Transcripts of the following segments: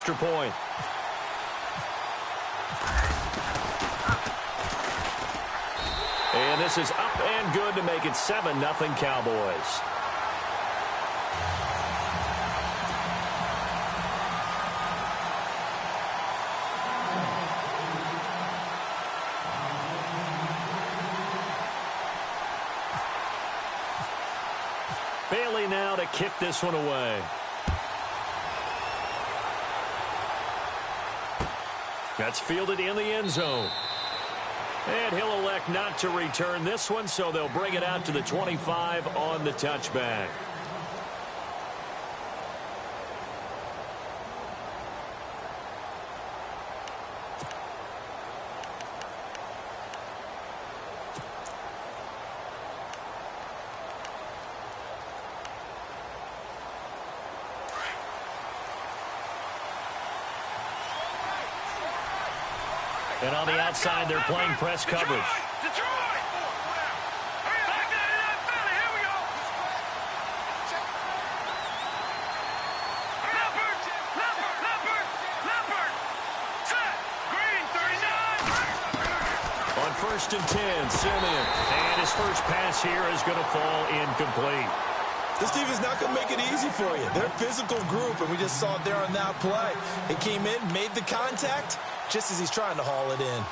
extra point. And this is up and good to make it 7-0 Cowboys. Bailey now to kick this one away. That's fielded in the end zone. And he'll elect not to return this one, so they'll bring it out to the 25 on the touchback. And on the outside, they're playing press coverage. Detroit! Back into that Philly. Here we go. Leopard. Set. Green, 39. On 1st and 10, Simeon. And his first pass here is going to fall incomplete. This defense not going to make it easy for you. They're a physical group, and we just saw it there on that play. It came in, made the contact, just as he's trying to haul it in.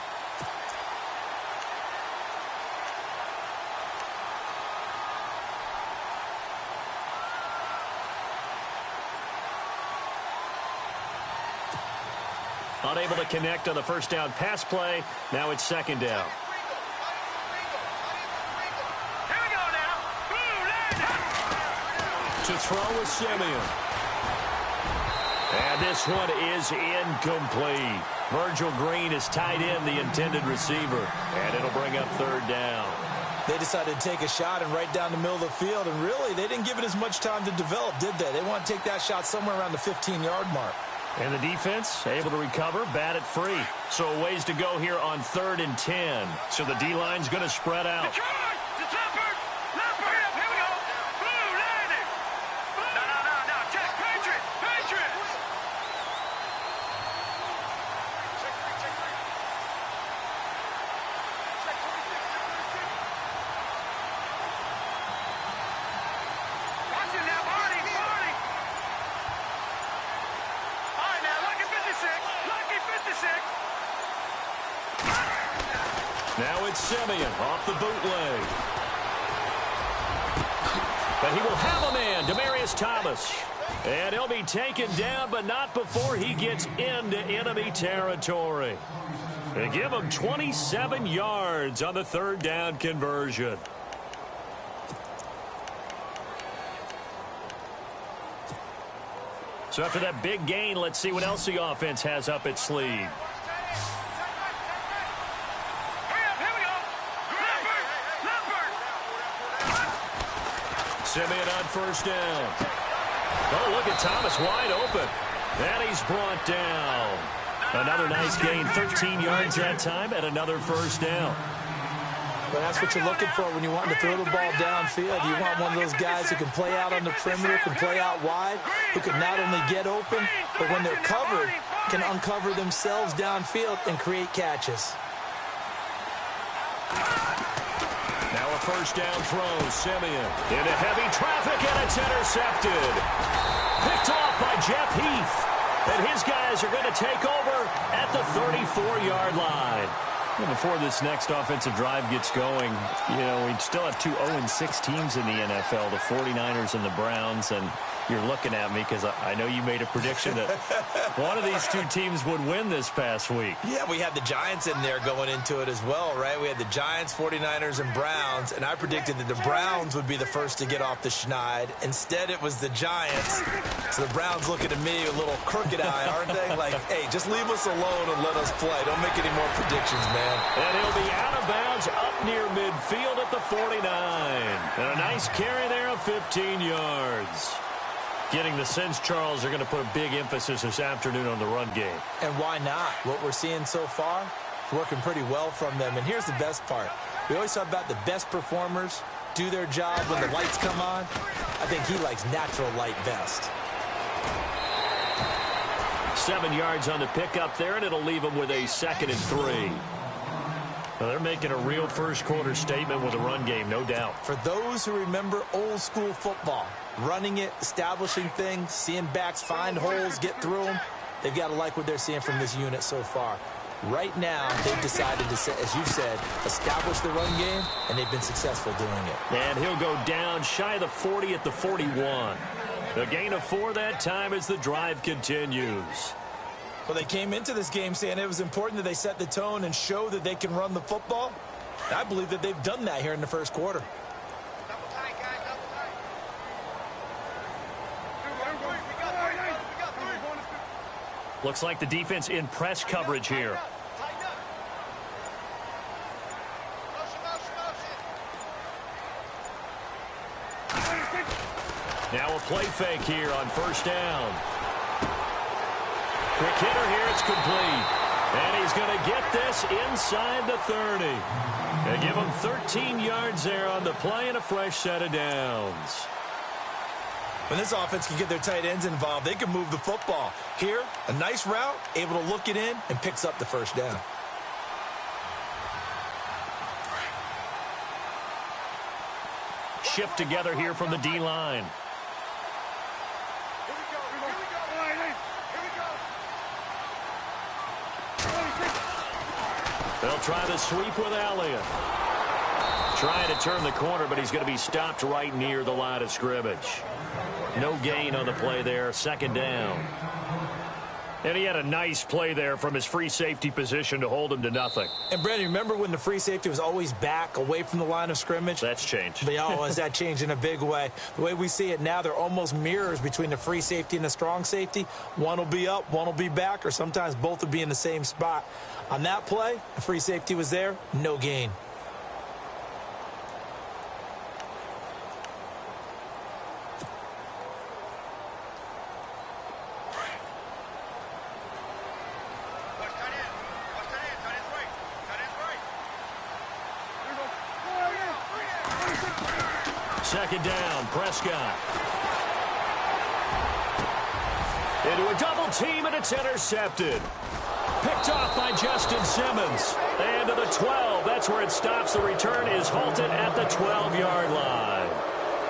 Unable to connect on the first down pass play. Now it's 2nd down. Here we go now. To throw with Simeon. And this one is incomplete. Virgil Green is tied in, the intended receiver. And it'll bring up 3rd down. They decided to take a shot and right down the middle of the field, and really, they didn't give it as much time to develop, did they? They want to take that shot somewhere around the 15-yard mark. And the defense able to recover, bat it free. So a ways to go here on 3rd and 10. So the D-line's going to spread out. Detroit! Leopard! Here we go. Blue landing. No. Check. Patriot. Watch it now, Barney. All right, now, Lucky 56. Now it's Simeon off the bootleg. But he will have a man, Demaryius Thomas. And he'll be taken down, but not before he gets into enemy territory. They give him 27 yards on the 3rd down conversion. So after that big gain, let's see what else the offense has up its sleeve. Simeon on 1st down. Oh, look at Thomas wide open. And he's brought down. Another nice gain, 13 yards that time, and another 1st down. Well, that's what you're looking for when you want to throw the ball downfield. You want one of those guys who can play out on the perimeter, can play out wide, who can not only get open, but when they're covered, can uncover themselves downfield and create catches. Now a 1st down throw, Simeon. Into heavy traffic, and it's intercepted. Picked off by Jeff Heath. And his guys are going to take over at the 34-yard line. Well, before this next offensive drive gets going, you know, we still have 2 0-6 teams in the NFL, the 49ers and the Browns, and you're looking at me because I know you made a prediction that one of these 2 teams would win this past week. Yeah, we had the Giants in there going into it as well, right? We had the Giants, 49ers, and Browns, and I predicted that the Browns would be the first to get off the schneid. Instead, it was the Giants. So the Browns looking at me with a little crooked eye, aren't they? Like, hey, just leave us alone and let us play. Don't make any more predictions, man. And he'll be out of bounds up near midfield at the 49. And a nice carry there of 15 yards. Getting the sense, Charles, are going to put a big emphasis this afternoon on the run game. And why not? What we're seeing so far is working pretty well from them. And here's the best part. We always talk about the best performers do their job when the lights come on. I think he likes natural light best. 7 yards on the pickup there, and it'll leave them with a 2nd and 3. Well, they're making a real first-quarter statement with a run game, no doubt. For those who remember old-school football, running it, establishing things, seeing backs find holes, get through them, they've got to like what they're seeing from this unit so far. Right now, they've decided to, as you said, establish the run game, and they've been successful doing it. And he'll go down shy of the 40 at the 41. A gain of 4 that time as the drive continues. Well, they came into this game saying it was important that they set the tone and show that they can run the football. I believe that they've done that here in the first quarter. Double tight, guys, double tight. Looks like the defense in press coverage here. Tighten up. Motion. Now a play fake here on first down. Quick hitter here, it's complete. And he's going to get this inside the 30. They give him 13 yards there on the play and a fresh set of downs. When this offense can get their tight ends involved, they can move the football. Here, a nice route, able to look it in, and picks up the first down. Shift together here from the D-line. They'll try the sweep with Elliott. Trying to turn the corner, but he's going to be stopped right near the line of scrimmage. No gain on the play there, 2nd down. And he had a nice play there from his free safety position to hold him to nothing. And, Brandon, remember when the free safety was always back away from the line of scrimmage? That's changed. But, has that changed in a big way? The way we see it now, they're almost mirrors between the free safety and the strong safety. One will be up, one will be back, or sometimes both will be in the same spot. On that play, the free safety was there, no gain. Second down, Prescott. Into a double team, and it's intercepted. Picked off by Justin Simmons. And to the 12. That's where it stops. The return is halted at the 12-yard line.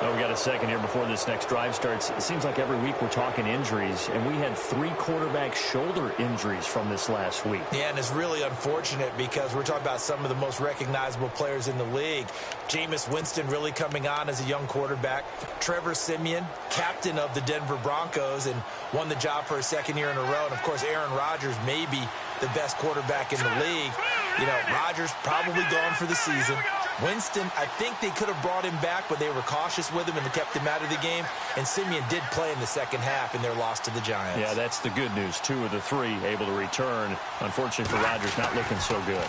Well, we got a second here before this next drive starts. It seems like every week we're talking injuries, and we had 3 quarterback shoulder injuries from this last week. Yeah, and it's really unfortunate because we're talking about some of the most recognizable players in the league. Jameis Winston really coming on as a young quarterback. Trevor Siemian, captain of the Denver Broncos, and won the job for a 2nd year in a row. And, of course, Aaron Rodgers may be the best quarterback in the league. You know, Rodgers probably gone for the season. Winston, I think they could have brought him back, but they were cautious with him and kept him out of the game. And Siemian did play in the second half in their loss to the Giants. Yeah, that's the good news. 2 of the 3 able to return. Unfortunately for Rodgers, not looking so good.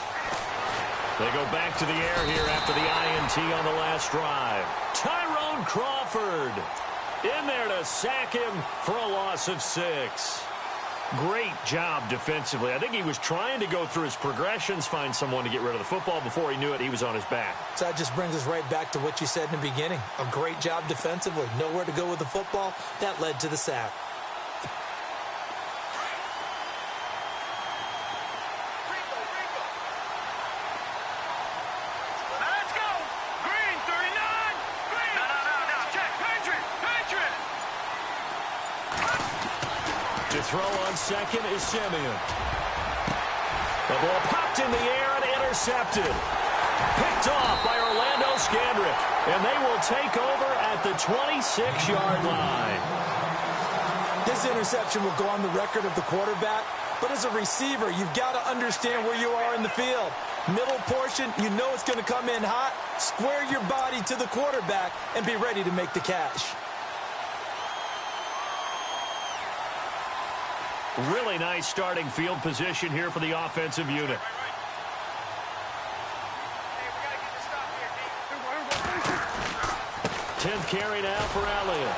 They go back to the air here after the INT on the last drive. Tyrone Crawford in there to sack him for a loss of 6. Great job defensively. I think he was trying to go through his progressions, find someone to get rid of the football. Before he knew it, he was on his back. So that just brings us right back to what you said in the beginning. A great job defensively. Nowhere to go with the football. That led to the sack. Let's go. Green, 39. Green. No. Check. Patriot. To throw on second is Siemian. The ball popped in the air and intercepted. Picked off by Orlando Scandrick. And they will take over at the 26-yard line. This interception will go on the record of the quarterback. But as a receiver, you've got to understand where you are in the field. Middle portion, you know it's going to come in hot. Square your body to the quarterback and be ready to make the catch. Really nice starting field position here for the offensive unit. 10th carry now for Elliott.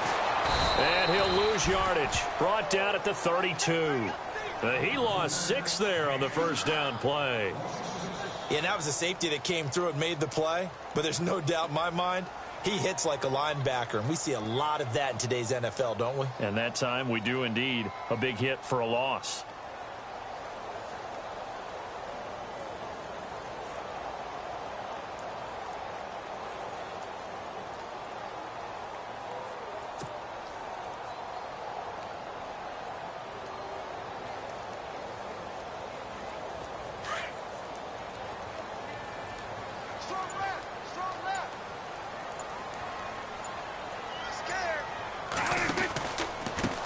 And he'll lose yardage. Brought down at the 32. He lost 6 there on the first down play. Yeah, that was a safety that came through and made the play. But there's no doubt in my mind, He hits like a linebacker, and we see a lot of that in today's NFL, don't we? And that time we do indeed. A big hit for a loss.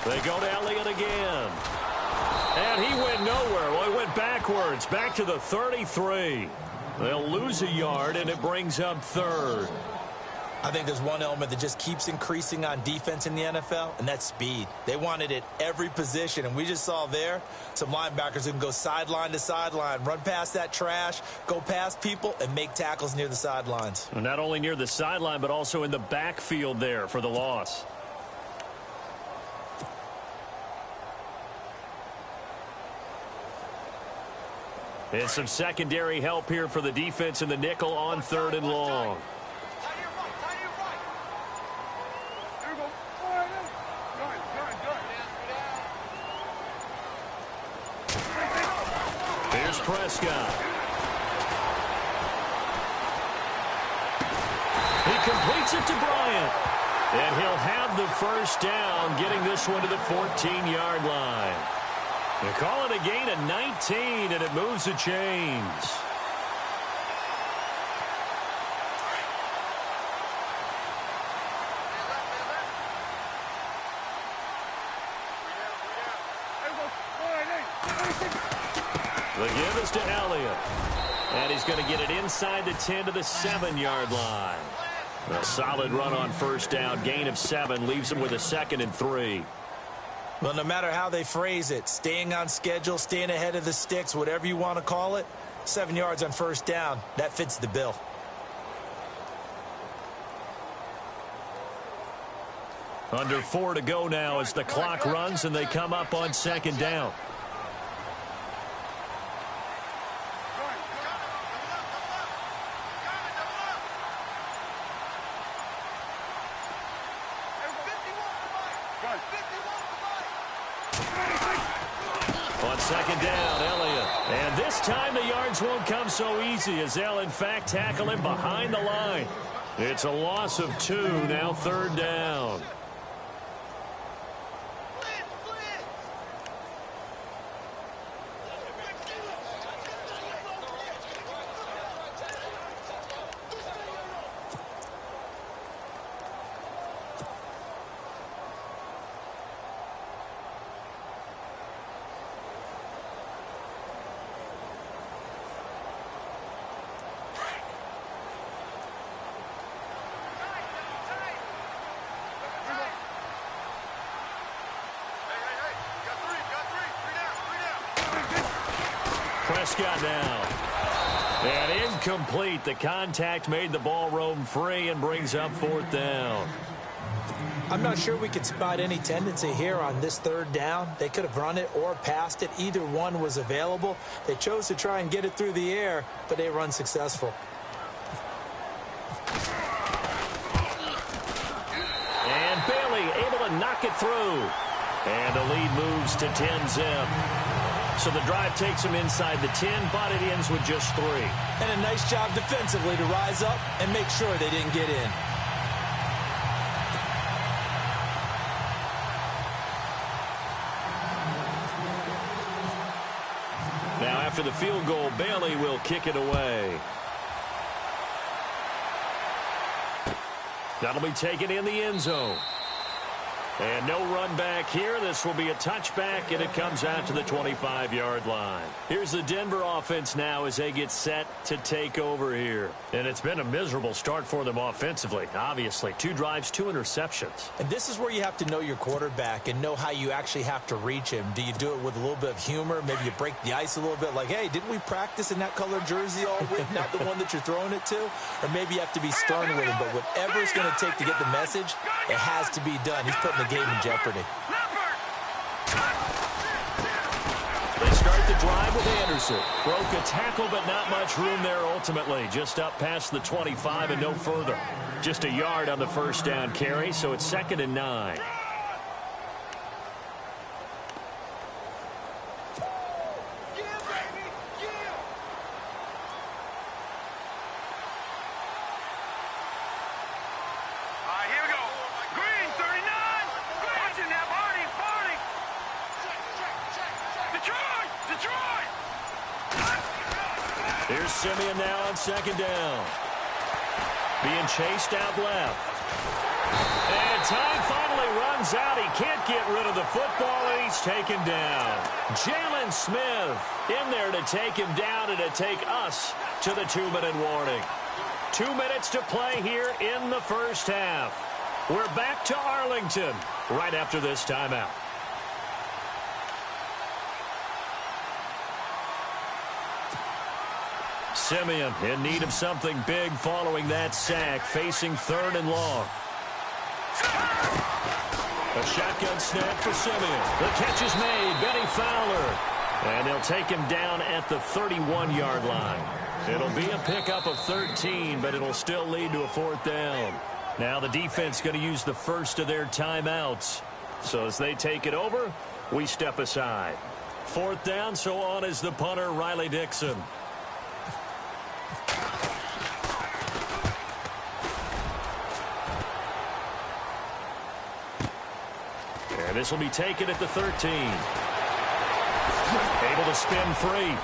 They go to Elliott again. And he went nowhere. Well, he went backwards, back to the 33. They'll lose a yard, and it brings up third. I think there's one element that just keeps increasing on defense in the NFL, and that's speed. They want it at every position, and we just saw there some linebackers who can go sideline to sideline, run past that trash, go past people, and make tackles near the sidelines. Not only near the sideline, but also in the backfield there for the loss. And some secondary help here for the defense in the nickel on 3rd and long. Here's Prescott. He completes it to Bryant. And he'll have the first down, getting this one to the 14-yard line. They call it a gain of 19, and it moves the chains. The give is to Elliott. And he's going to get it inside the 10 to the 7-yard line. A solid run on first down. Gain of 7 leaves him with a 2nd and 3. Well, no matter how they phrase it, staying on schedule, staying ahead of the sticks, whatever you want to call it, 7 yards on first down, that fits the bill. Under 4 to go now as the clock runs and they come up on 2nd down. On 2nd down, Elliott. And this time the yards won't come so easy as they'll, in fact, tackle him behind the line. It's a loss of 2, now 3rd down. Prescott now. And incomplete. The contact made the ball roam free and brings up 4th down. I'm not sure we could spot any tendency here on this 3rd down. They could have run it or passed it. Either one was available. They chose to try and get it through the air, but they were unsuccessful. And Bailey able to knock it through. And the lead moves to 10-zip. So the drive takes them inside the 10, but it ends with just 3. And a nice job defensively to rise up and make sure they didn't get in. Now after the field goal, Bailey will kick it away. That'll be taken in the end zone. And no run back here. This will be a touchback, and it comes out to the 25-yard line. Here's the Denver offense now as they get set to take over here. And it's been a miserable start for them offensively, obviously. 2 drives, 2 interceptions. And this is where you have to know your quarterback and know how you actually have to reach him. Do you do it with a little bit of humor? Maybe you break the ice a little bit like, hey, didn't we practice in that color jersey all week, not the one that you're throwing it to? Or maybe you have to be stern with him. But whatever it's going to take to get the message, it has to be done. He's putting the game in jeopardy. They start the drive good with Anderson. Broke a tackle, but not much room there ultimately. Just up past the 25 and no further. Just a yard on the first down carry, so it's 2nd and 9. Here's Simeon now on 2nd down. Being chased out left. And time finally runs out. He can't get rid of the football, and he's taken down. Jalen Smith in there to take him down and to take us to the 2-minute warning. 2 minutes to play here in the first half. We're back to Arlington right after this timeout. Simeon in need of something big following that sack, facing 3rd and long. A shotgun snap for Simeon. The catch is made. Benny Fowler. And they'll take him down at the 31-yard line. It'll be a pickup of 13, but it'll still lead to a 4th down. Now the defense going to use the first of their timeouts. So as they take it over, we step aside. 4th down, so on is the punter, Riley Dixon. And this will be taken at the 13. Able to spin free.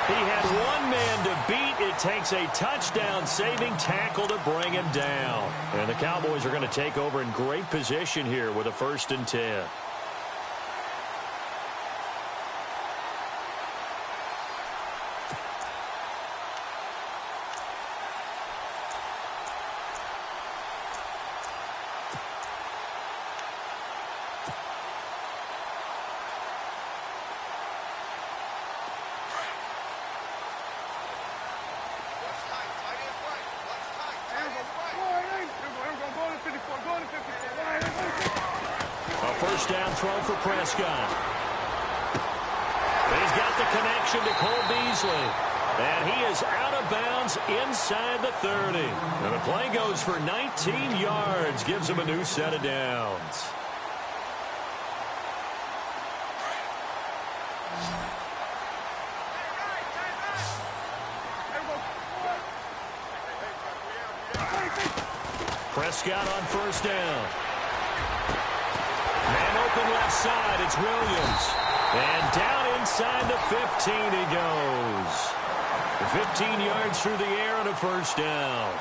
He had one man to beat. It takes a touchdown-saving tackle to bring him down. And the Cowboys are going to take over in great position here with a 1st and 10. First down throw for Prescott. He's got the connection to Cole Beasley. And he is out of bounds inside the 30. And the play goes for 19 yards. Gives him a new set of downs. Prescott on first down. Man open left side, it's Williams. And down inside the 15 he goes. 15 yards through the air and a first down.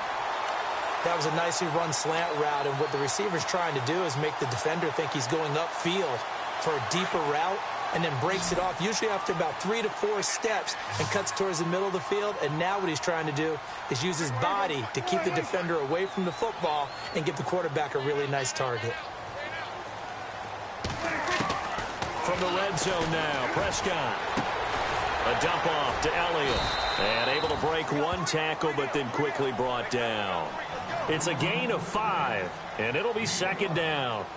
That was a nicely run slant route, and what the receiver's trying to do is make the defender think he's going upfield for a deeper route, and then breaks it off, usually after about 3 to 4 steps, and cuts towards the middle of the field. And now what he's trying to do is use his body to keep the defender away from the football and give the quarterback a really nice target. From the red zone now, Prescott. A dump off to Elliott. And able to break one tackle, but then quickly brought down. It's a gain of 5, and it'll be second down.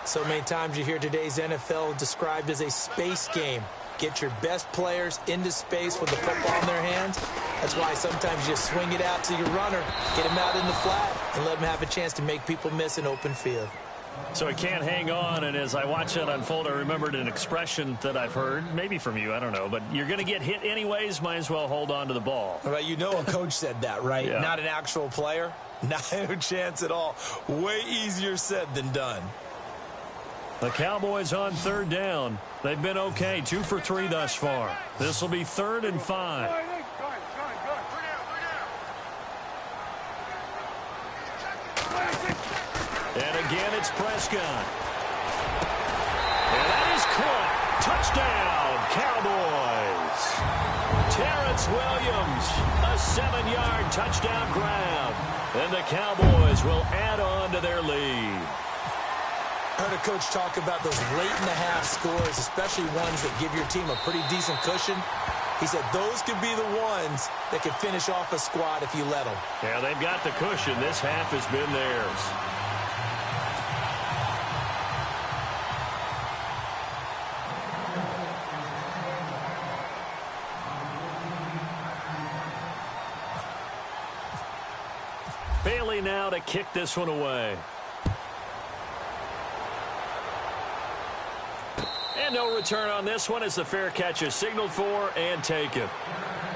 So many times you hear today's NFL described as a space game. Get your best players into space with the football in their hands. That's why sometimes you just swing it out to your runner, get him out in the flat, and let him have a chance to make people miss an open field. So he can't hang on, and as I watch that unfold, I remembered an expression that I've heard, maybe from you, I don't know, but you're going to get hit anyways, might as well hold on to the ball. Right, you know a coach said that, right? Yeah. Not an actual player. Not a chance at all. Way easier said than done. The Cowboys on third down. They've been okay, 2 for 3 thus far. This will be 3rd and 5. And again, it's Prescott. And that is caught. Touchdown, Cowboys. Terrence Williams, a 7-yard touchdown grab. And the Cowboys will add on to their lead. I heard a coach talk about those late-in-the-half scores, especially ones that give your team a pretty decent cushion. He said those could be the ones that could finish off a squad if you let them. Yeah, they've got the cushion. This half has been theirs. now to kick this one away. And no return on this one as the fair catch is signaled for and taken.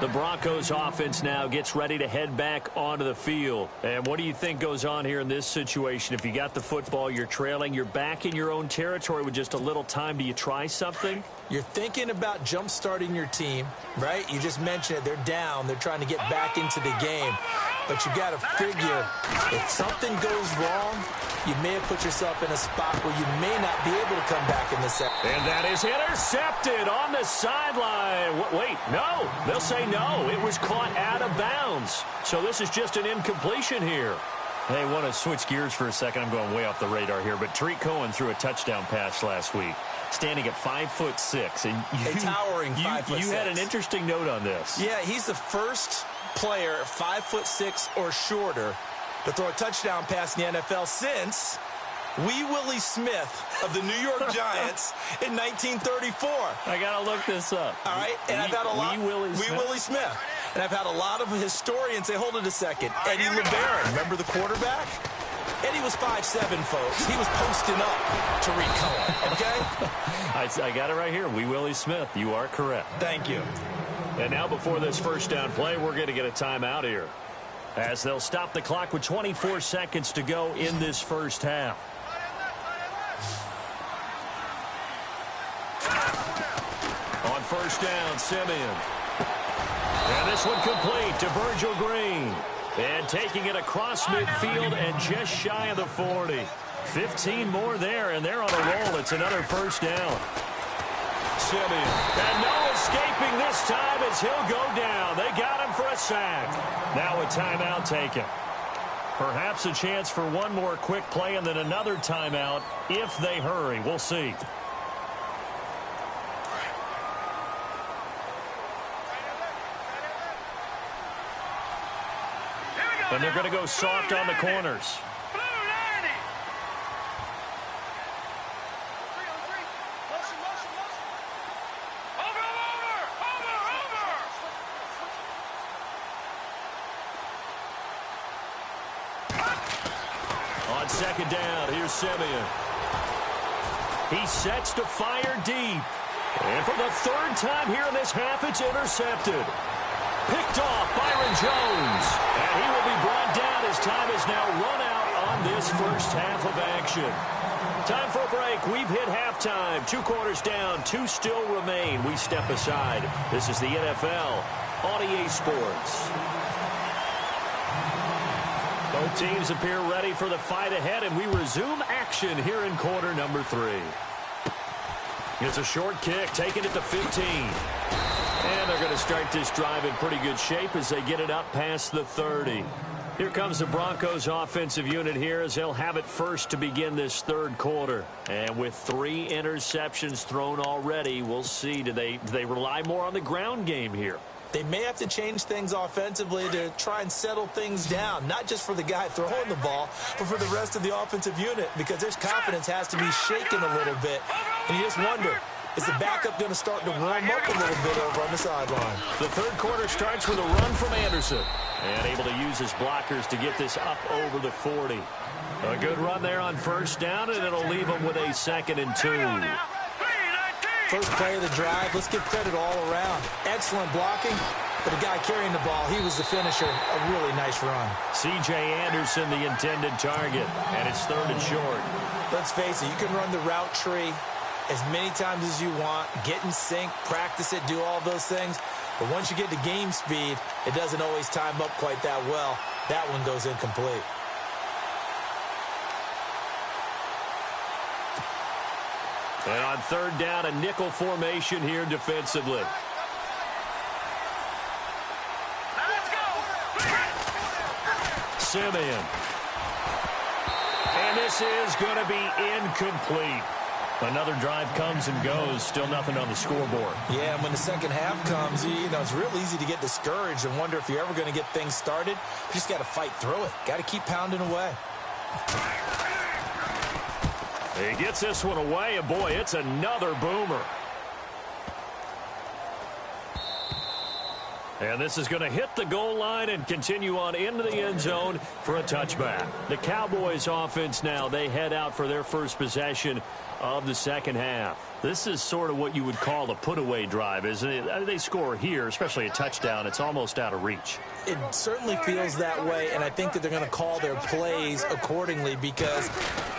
The Broncos offense now gets ready to head back onto the field. And what do you think goes on here in this situation? If you got the football, you're trailing, you're back in your own territory with just a little time. Do you try something? You're thinking about jump-starting your team, right? You just mentioned it. They're down. They're trying to get back into the game. But you got to figure if something goes wrong, you may have put yourself in a spot where you may not be able to come back in the second. And that is intercepted on the sideline. Wait, no. They'll say no. It was caught out of bounds. So this is just an incompletion here. Hey, I want to switch gears for a second. I'm going way off the radar here. But Tariq Cohen threw a touchdown pass last week, standing at 5'6". And a towering 5'6". You had an interesting note on this. Yeah, he's the first player 5'6" or shorter to throw a touchdown pass in the NFL since Wee Willie Smith of the New York Giants in 1934. I got to look this up. All right, and I've had a lot. Wee Willie Smith. And I've had a lot of historians say, hold it a second. Eddie LeBaron, remember the quarterback? Eddie was 5'7", folks. He was posting up Tariq Cohen, okay? I got it right here. Wee Willie Smith. You are correct. Thank you. And now before this first down play, we're going to get a timeout here, as they'll stop the clock with 24 seconds to go in this first half. On first down, Simeon. And this one complete to Virgil Green. And taking it across midfield and just shy of the 40. 15 more there, and they're on a roll. It's another first down. Simeon. And no escaping this time as he'll go down. They got him for a sack. Now a timeout taken. Perhaps a chance for one more quick play and then another timeout if they hurry. We'll see. And they're going to go soft on the corners. On second down, here's Simeon. He sets to fire deep. And for the third time here in this half, it's intercepted. Picked off Byron Jones. And he will be brought down as time is now run out on this first half of action. Time for a break. We've hit halftime. 2 quarters down. 2 still remain. We step aside. This is the NFL on EA Sports. Both teams appear ready for the fight ahead, and we resume action here in quarter number 3. It's a short kick, taking it to 15. And they're going to start this drive in pretty good shape as they get it up past the 30. Here comes the Broncos offensive unit here as they'll have it first to begin this third quarter. And with 3 interceptions thrown already, we'll see. Do they rely more on the ground game here? They may have to change things offensively to try and settle things down, not just for the guy throwing the ball, but for the rest of the offensive unit, because their confidence has to be shaken a little bit. And you just wonder, is the backup going to start to warm up a little bit over on the sideline? The third quarter starts with a run from Anderson. And able to use his blockers to get this up over the 40. A good run there on first down, and it'll leave him with a 2nd and 2. First play of the drive, let's give credit all around. Excellent blocking, but the guy carrying the ball, he was the finisher. A really nice run. C.J. Anderson, the intended target, and it's 3rd and short. Let's face it, you can run the route tree as many times as you want, get in sync, practice it, do all those things. But once you get to game speed, it doesn't always time up quite that well. That one goes incomplete. And on 3rd down, a nickel formation here defensively. Let's go. Simeon. And this is going to be incomplete. Another drive comes and goes. Still nothing on the scoreboard. Yeah, and when the second half comes, you know, it's real easy to get discouraged and wonder if you're ever going to get things started. You just got to fight through it. Got to keep pounding away. He gets this one away, and boy, it's another boomer. And this is going to hit the goal line and continue on into the end zone for a touchback. The Cowboys offense now, they head out for their first possession of the second half. This is sort of what you would call a put-away drive, isn't it? They score here, especially a touchdown. It's almost out of reach. It certainly feels that way, and I think that they're going to call their plays accordingly, because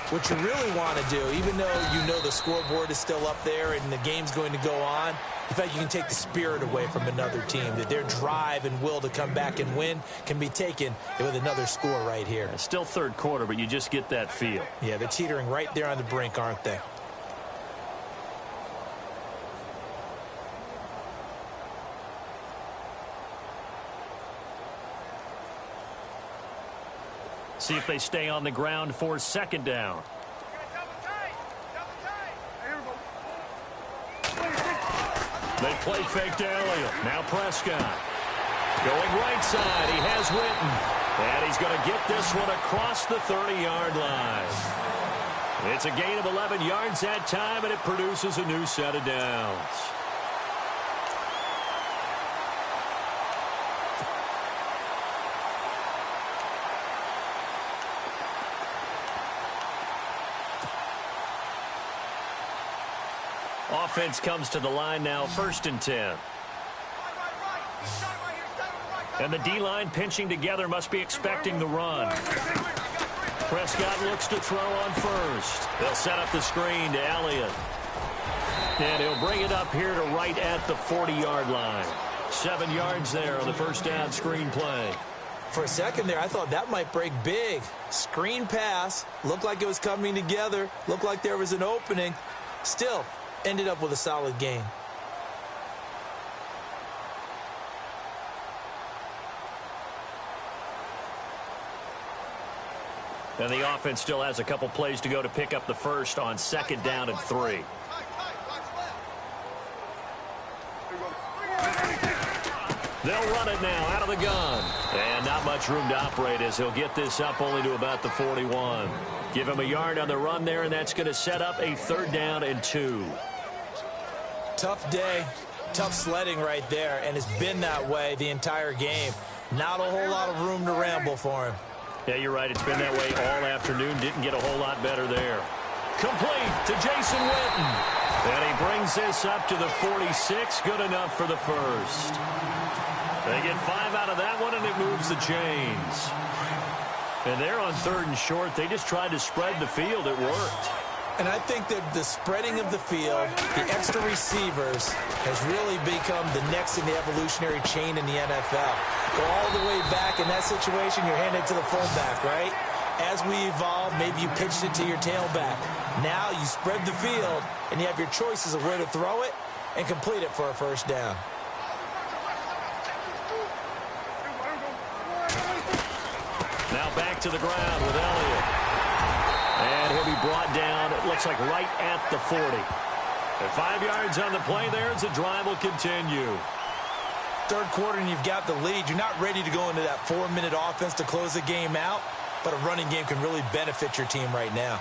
what you really want to do, even though you know the scoreboard is still up there and the game's going to go on, in fact, you can take the spirit away from another team, that their drive and will to come back and win can be taken with another score right here. It's still third quarter, but you just get that feel. Yeah, they're teetering right there on the brink, aren't they? See if they stay on the ground for second down. They play fake to Elliott. Now Prescott. Going right side. He has Witten. And he's going to get this one across the 30-yard line. It's a gain of 11 yards that time, and it produces a new set of downs. Offense comes to the line now, 1st and 10. And the D-line pinching together, must be expecting the run. Prescott looks to throw on first. They'll set up the screen to Elliott. And he'll bring it up here to right at the 40-yard line. 7 yards there on the first down screen play. For a second there, I thought that might break big. Screen pass. Looked like it was coming together. Looked like there was an opening. Still, ended up with a solid game. And the offense still has a couple plays to go to pick up the first on 2nd down and 3. They'll run it now out of the gun. And not much room to operate as he'll get this up only to about the 41. Give him a yard on the run there, and that's going to set up a 3rd down and 2. Tough day, tough sledding right there, and it's been that way the entire game. Not a whole lot of room to ramble for him. Yeah, you're right. It's been that way all afternoon. Didn't get a whole lot better there. Complete to Jason Witten. And he brings this up to the 46. Good enough for the first. They get 5 out of that one, and it moves the chains. And they're on 3rd and short. They just tried to spread the field. It worked. And I think that the spreading of the field, the extra receivers, has really become the next in the evolutionary chain in the NFL. Go all the way back in that situation, you're handed to the fullback, right? As we evolve, maybe you pitched it to your tailback. Now you spread the field, and you have your choices of where to throw it and complete it for a first down. Now back to the ground with Elliott. And he'll be brought down, it looks like right at the 40. And 5 yards on the play there as the drive will continue. 3rd quarter and you've got the lead. You're not ready to go into that 4-minute offense to close the game out, but a running game can really benefit your team right now.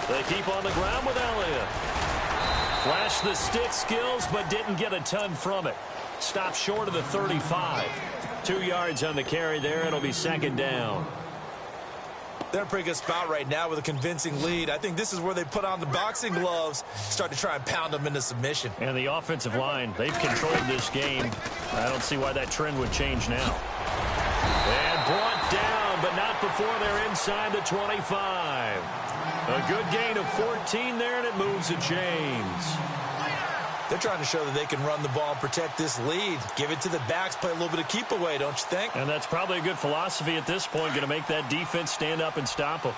They keep on the ground with Elliott. Flashed the stick skills, but didn't get a ton from it. Stopped short of the 35. 2 yards on the carry there. It'll be 2nd down. They're in a pretty good spot right now with a convincing lead. I think this is where they put on the boxing gloves, start to try and pound them into submission. And the offensive line, they've controlled this game. I don't see why that trend would change now. And brought down, but not before they're inside the 25. A good gain of 14 there, and it moves the chains. They're trying to show that they can run the ball and protect this lead. Give it to the backs, play a little bit of keep away, don't you think? And that's probably a good philosophy at this point, going to make that defense stand up and stop them.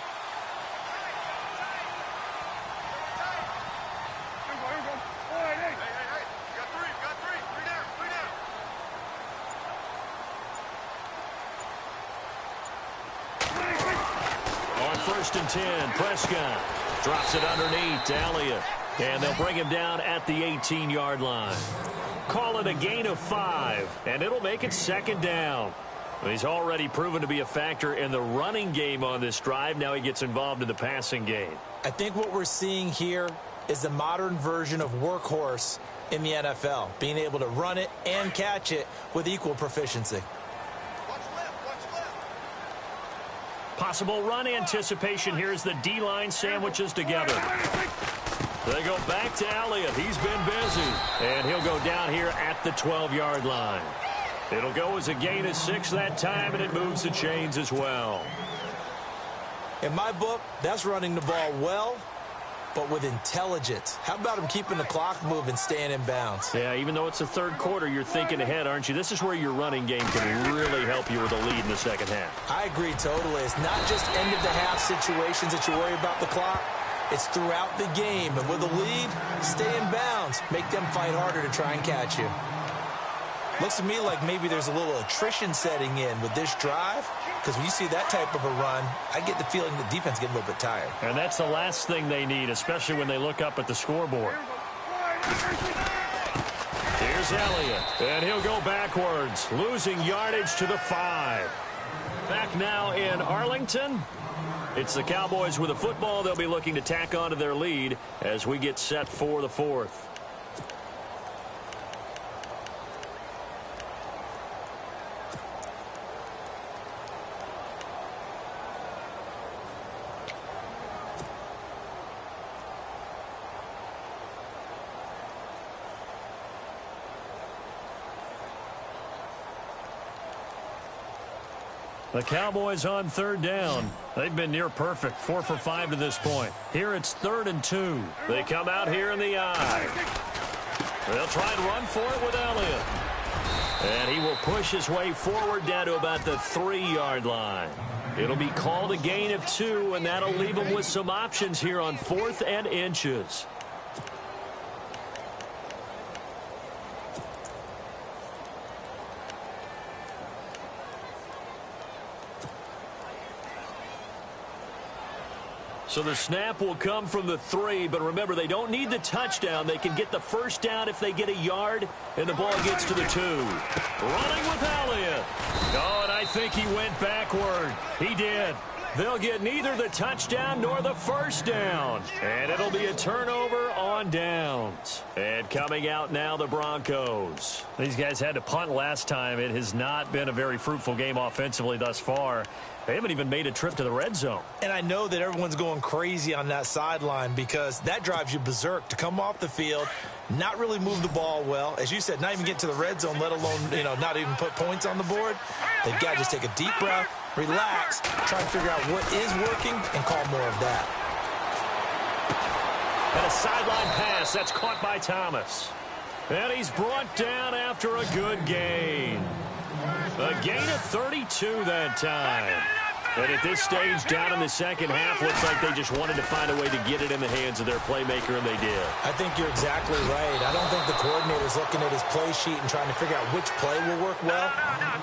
On 1st and 10, Prescott drops it underneath to Elliott. And they'll bring him down at the 18-yard line. Call it a gain of 5, and it'll make it second down. He's already proven to be a factor in the running game on this drive. Now he gets involved in the passing game. I think what we're seeing here is the modern version of workhorse in the NFL, being able to run it and catch it with equal proficiency. Possible run anticipation. Here's the D-line sandwiches together. They go back to Elliott. He's been busy. And he'll go down here at the 12-yard line. It'll go as a gain of 6 that time, and it moves the chains as well. In my book, that's running the ball well, but with intelligence. How about him keeping the clock moving, staying in bounds? Yeah, even though it's the third quarter, you're thinking ahead, aren't you? This is where your running game can really help you with a lead in the second half. I agree totally. It's not just end-of-the-half situations that you worry about the clock. It's throughout the game. And with a lead, stay in bounds. Make them fight harder to try and catch you. Looks to me like maybe there's a little attrition setting in with this drive, because when you see that type of a run, I get the feeling the defense getting a little bit tired. And that's the last thing they need, especially when they look up at the scoreboard. Here's Elliott, and he'll go backwards, losing yardage to the 5. Back now in Arlington. It's the Cowboys with a football. They'll be looking to tack on to their lead as we get set for the 4th. The Cowboys on 3rd down. They've been near perfect, 4 for 5 to this point. Here it's 3rd and 2. They come out here in the I. They'll try and run for it with Elliott. And he will push his way forward down to about the 3-yard line. It'll be called a gain of 2, and that'll leave him with some options here on 4th and inches. So the snap will come from the 3, but remember, they don't need the touchdown. They can get the first down if they get a yard, and the ball gets to the 2. Running with Elliott. Oh, and I think he went backward. He did. They'll get neither the touchdown nor the first down. And it'll be a turnover on downs. And coming out now, the Broncos. These guys had to punt last time. It has not been a very fruitful game offensively thus far. They haven't even made a trip to the red zone. And I know that everyone's going crazy on that sideline because that drives you berserk to come off the field, not really move the ball well. As you said, not even get to the red zone, let alone, not even put points on the board. They've got to just take a deep breath, relax, try and figure out what is working, and call more of that. And a sideline pass. That's caught by Thomas. And he's brought down after a good gain. A gain of 32 that time. And at this stage, down in the second half, looks like they just wanted to find a way to get it in the hands of their playmaker, and they did. I think you're exactly right. I don't think the coordinator's looking at his play sheet and trying to figure out which play will work well.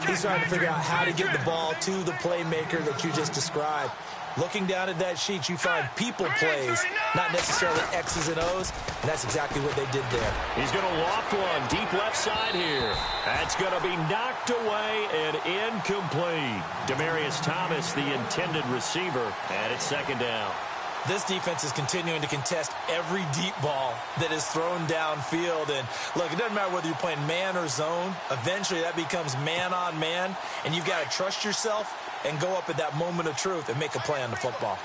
He's trying to figure out how to get the ball to the playmaker that you just described. Looking down at that sheet, you find people plays, not necessarily X's and O's, and that's exactly what they did there. He's going to loft one deep left side here. That's going to be knocked away and incomplete. Demaryius Thomas, the intended receiver, and it's second down. This defense is continuing to contest every deep ball that is thrown downfield. And, look, it doesn't matter whether you're playing man or zone. Eventually, that becomes man on man, and you've got to trust yourself and go up at that moment of truth and make a play on the football.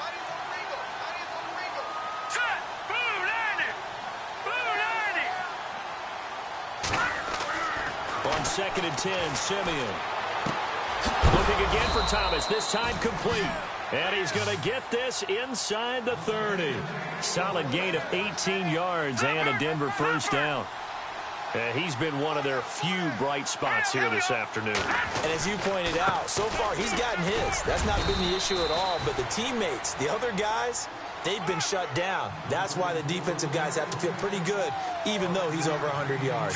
On 2nd and 10, Simeon. Looking again for Thomas, this time complete. And he's going to get this inside the 30. Solid gain of 18 yards and a Denver first down. He's been one of their few bright spots here this afternoon. And as you pointed out, so far he's gotten his. That's not been the issue at all. But the teammates, the other guys, they've been shut down. That's why the defensive guys have to feel pretty good, even though he's over 100 yards.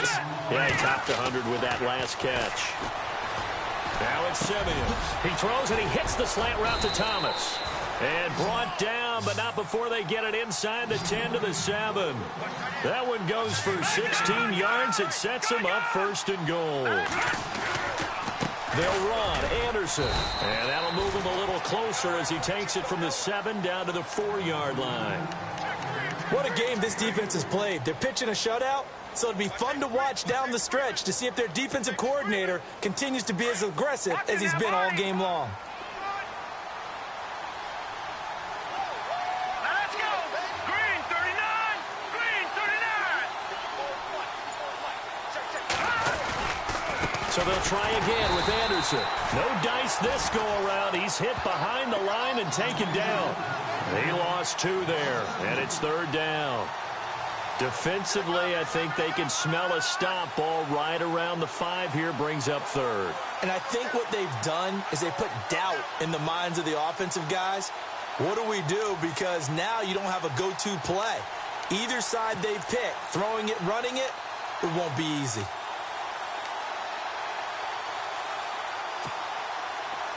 Yeah, he topped 100 with that last catch. Now it's Simeon. He throws and he hits the slant route to Thomas. And brought down, but not before they get it inside the 10 to the 7. That one goes for 16 yards. It sets them up 1st and goal. They'll run Anderson. And that'll move him a little closer as he takes it from the 7 down to the 4-yard line. What a game this defense has played. They're pitching a shutout, so it'd be fun to watch down the stretch to see if their defensive coordinator continues to be as aggressive as he's been all game long. So they'll try again with Anderson. No dice this go-around. He's hit behind the line and taken down. He lost 2 there, and it's 3rd down. Defensively, I think they can smell a stop. Ball right around the 5 here, brings up 3rd. And I think what they've done is they put doubt in the minds of the offensive guys. What do we do? Because now you don't have a go-to play. Either side they pick, throwing it, running it, it won't be easy.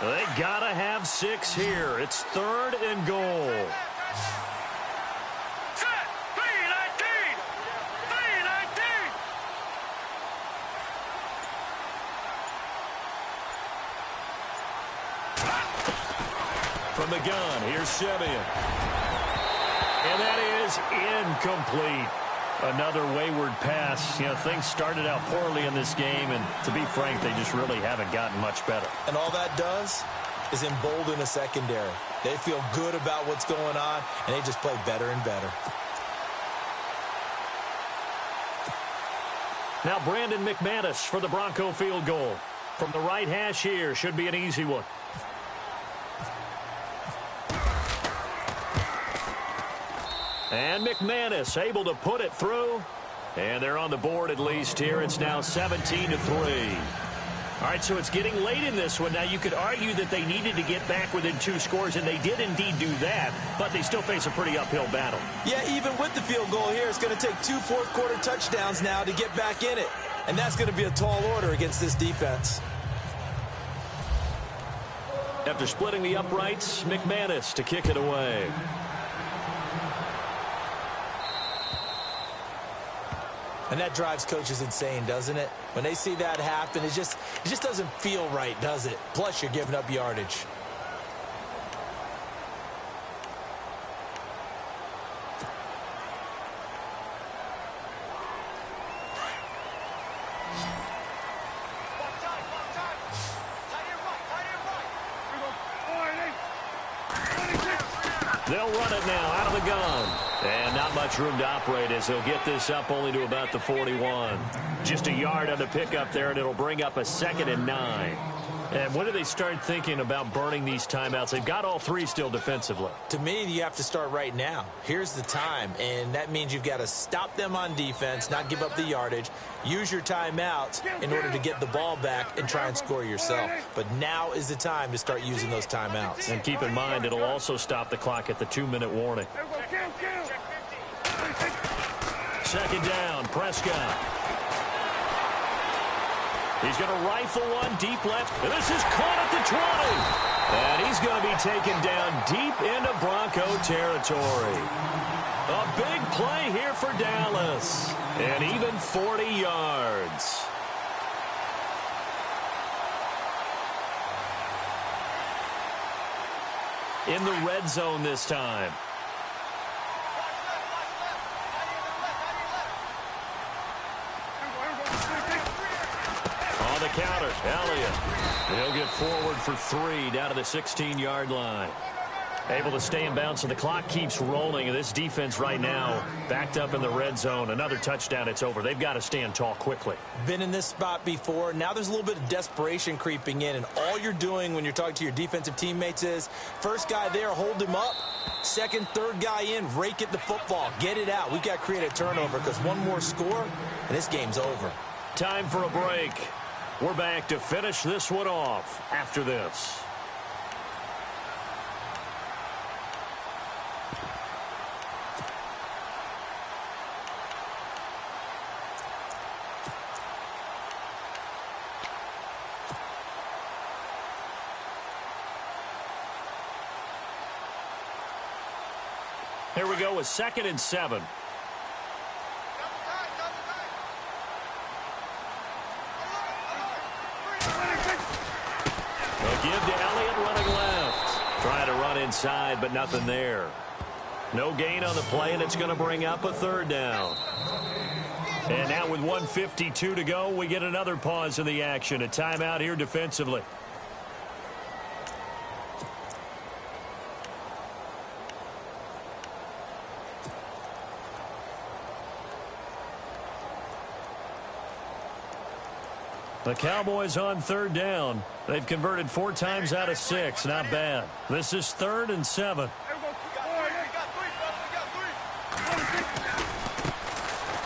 They gotta have 6 here. It's 3rd and goal. Set. 3-19. 3-19. From the gun, here's Simeon. And that is incomplete. Another wayward pass. You know, things started out poorly in this game, and to be frank, they just really haven't gotten much better. And all that does is embolden a secondary. They feel good about what's going on, and they just play better and better. Now Brandon McManus for the Bronco field goal. From the right hash here, should be an easy one. And McManus able to put it through. And they're on the board at least here. It's now 17-3. All right, so it's getting late in this one. Now, you could argue that they needed to get back within 2 scores, and they did indeed do that, but they still face a pretty uphill battle. Yeah, even with the field goal here, it's going to take 2 fourth-quarter touchdowns now to get back in it. And that's going to be a tall order against this defense. After splitting the uprights, McManus to kick it away. And that drives coaches insane, doesn't it? When they see that happen, it just doesn't feel right, does it? Plus, you're giving up yardage. They'll run it now out of the gun. And not much room to operate as he'll get this up only to about the 41. Just a yard on the pickup there, and it'll bring up a 2nd and 9. And when do they start thinking about burning these timeouts? They've got all 3 still defensively. To me, you have to start right now. Here's the time, and that means you've got to stop them on defense, not give up the yardage, use your timeouts in order to get the ball back and try and score yourself. But now is the time to start using those timeouts. And keep in mind, it'll also stop the clock at the 2-minute warning. 2nd down, Prescott. He's going to rifle one deep left, and this is caught at the 20. And he's going to be taken down deep into Bronco territory. A big play here for Dallas. And even 40 yards. In the red zone this time. On the counter, Elliott. He'll get forward for 3 down to the 16-yard line. Able to stay in bounds, so the clock keeps rolling. And this defense right now backed up in the red zone. Another touchdown, it's over. They've got to stand tall quickly. Been in this spot before. Now there's a little bit of desperation creeping in. And all you're doing when you're talking to your defensive teammates is, first guy there, hold him up. Second, third guy in, rake at the football. Get it out. We've got to create a turnover because one more score, and this game's over. Time for a break. We're back to finish this one off after this. Here we go with 2nd and 7. They'll give to Elliott running left. Trying to run inside, but nothing there. No gain on the play, and it's going to bring up a 3rd down. And now with 1:52 to go, we get another pause in the action. A timeout here defensively. The Cowboys on 3rd down. They've converted 4 times out of 6. Not bad. This is 3rd and 7.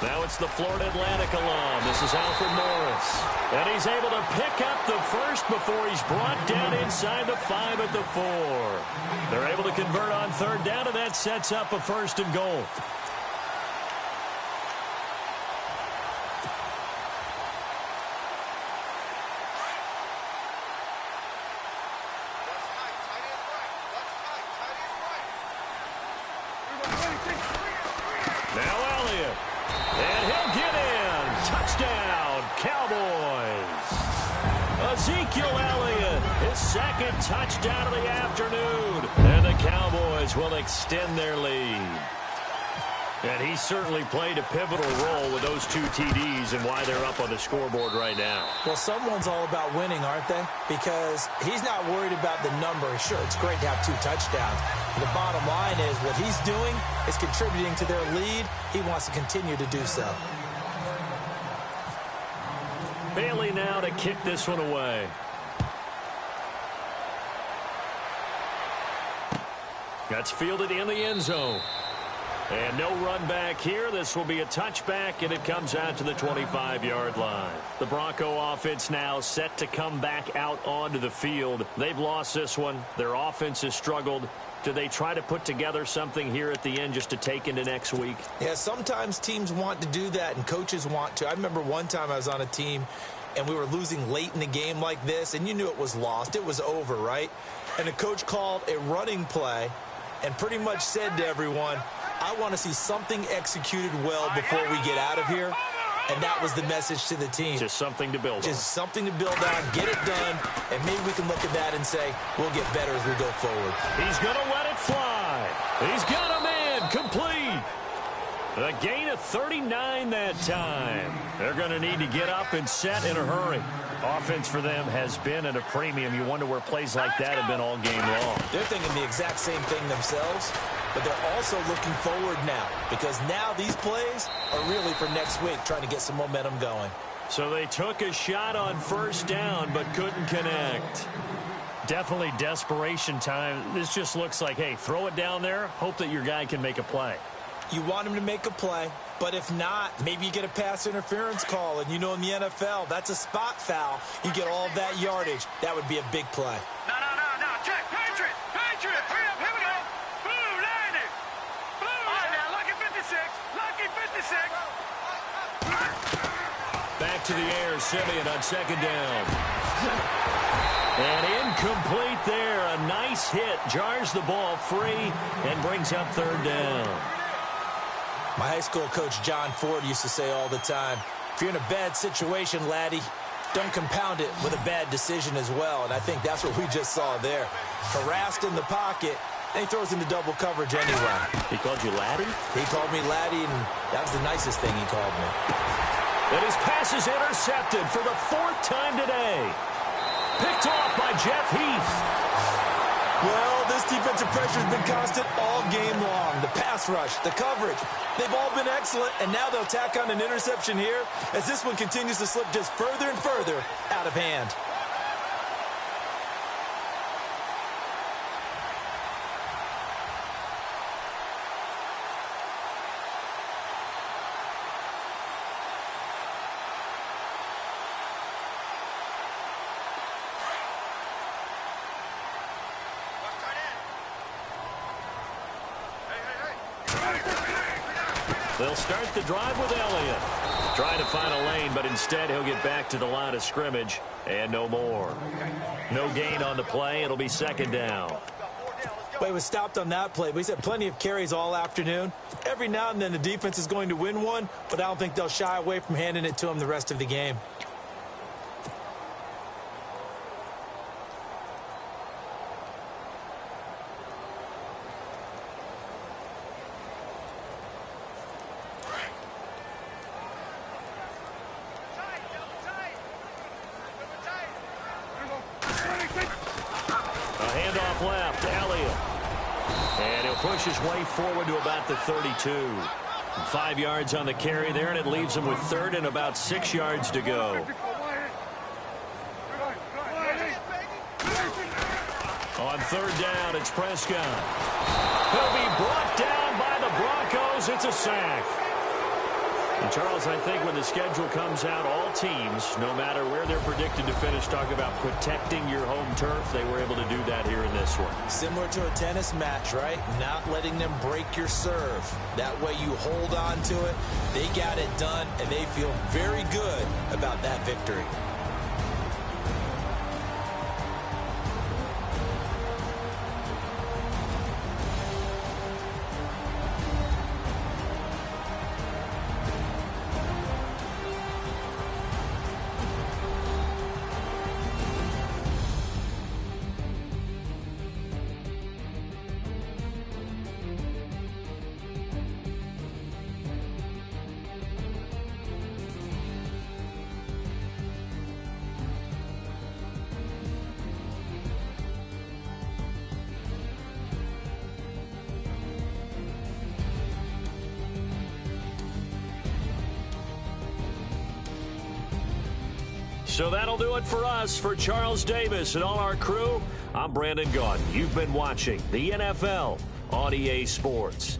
Now it's the Florida Atlantic alum. This is Alfred Morris. And he's able to pick up the first before he's brought down inside the 5 at the 4. They're able to convert on 3rd down, and that sets up a 1st and goal. Now Elliott. And he'll get in. Touchdown, Cowboys. Ezekiel Elliott, his 2nd touchdown of the afternoon. And the Cowboys will extend their lead. And he certainly played a pivotal role with those 2 TDs and why they're up on the scoreboard right now. Well, someone's all about winning, aren't they? Because he's not worried about the number. Sure, it's great to have 2 touchdowns. The bottom line is what he's doing is contributing to their lead. He wants to continue to do so. Bailey now to kick this one away. That's fielded in the end zone. And no run back here. This will be a touchback, and it comes out to the 25-yard line. The Bronco offense now set to come back out onto the field. They've lost this one. Their offense has struggled. Do they try to put together something here at the end just to take into next week? Yeah, sometimes teams want to do that, and coaches want to. I remember one time I was on a team, and we were losing late in the game like this, and you knew it was lost. It was over, right? And the coach called a running play and pretty much said to everyone, I want to see something executed well before we get out of here. And that was the message to the team. Just something to build on. Just something to build on, get it done, and maybe we can look at that and say, we'll get better as we go forward. He's going to let it fly. He's got a man complete. A gain of 39 that time. They're going to need to get up and set in a hurry. Offense for them has been at a premium. You wonder where plays like that have been all game long. They're thinking the exact same thing themselves, but they're also looking forward now because now these plays are really for next week, trying to get some momentum going. So they took a shot on 1st down but couldn't connect. Definitely desperation time. This just looks like, hey, throw it down there, hope that your guy can make a play. You want him to make a play, but if not, maybe you get a pass interference call, and you know in the NFL, that's a spot foul. You get all of that yardage. That would be a big play. No. Check. Patriot. Hurry up. Here we go. Blue, landing. Blue. All right, now, lucky 56. Lucky 56. Back to the air, Simeon on 2nd down. And incomplete there. A nice hit. Jars the ball free and brings up 3rd down. My high school coach, John Ford, used to say all the time, if you're in a bad situation, laddie, don't compound it with a bad decision as well. And I think that's what we just saw there. Harassed in the pocket, and he throws into double coverage anyway. He called you laddie? He called me laddie, and that was the nicest thing he called me. And his pass is intercepted for the 4th time today. Picked off by Jeff Heath. Well, this defensive pressure has been constant all game long. The pass rush, the coverage, they've all been excellent, and now they'll tack on an interception here as this one continues to slip just further and further out of hand. They'll start the drive with Elliott. Trying to find a lane, but instead he'll get back to the line of scrimmage and no more. No gain on the play. It'll be 2nd down. Well, he was stopped on that play, but he's had plenty of carries all afternoon. Every now and then the defense is going to win one, but I don't think they'll shy away from handing it to him the rest of the game. Left, Elliott. And he'll push his way forward to about the 32. 5 yards on the carry there, and it leaves him with third and about 6 yards to go. On third down, it's Prescott. He'll be brought down by the Broncos. It's a sack. And Charles, I think when the schedule comes out, all teams, no matter where they're predicted to finish, talk about protecting your home turf. They were able to do that here in this one. Similar to a tennis match, right? Not letting them break your serve. That way you hold on to it. They got it done, and they feel very good about that victory. So that'll do it for us. For Charles Davis and all our crew, I'm Brandon Gaudin. You've been watching the NFL on EA Sports.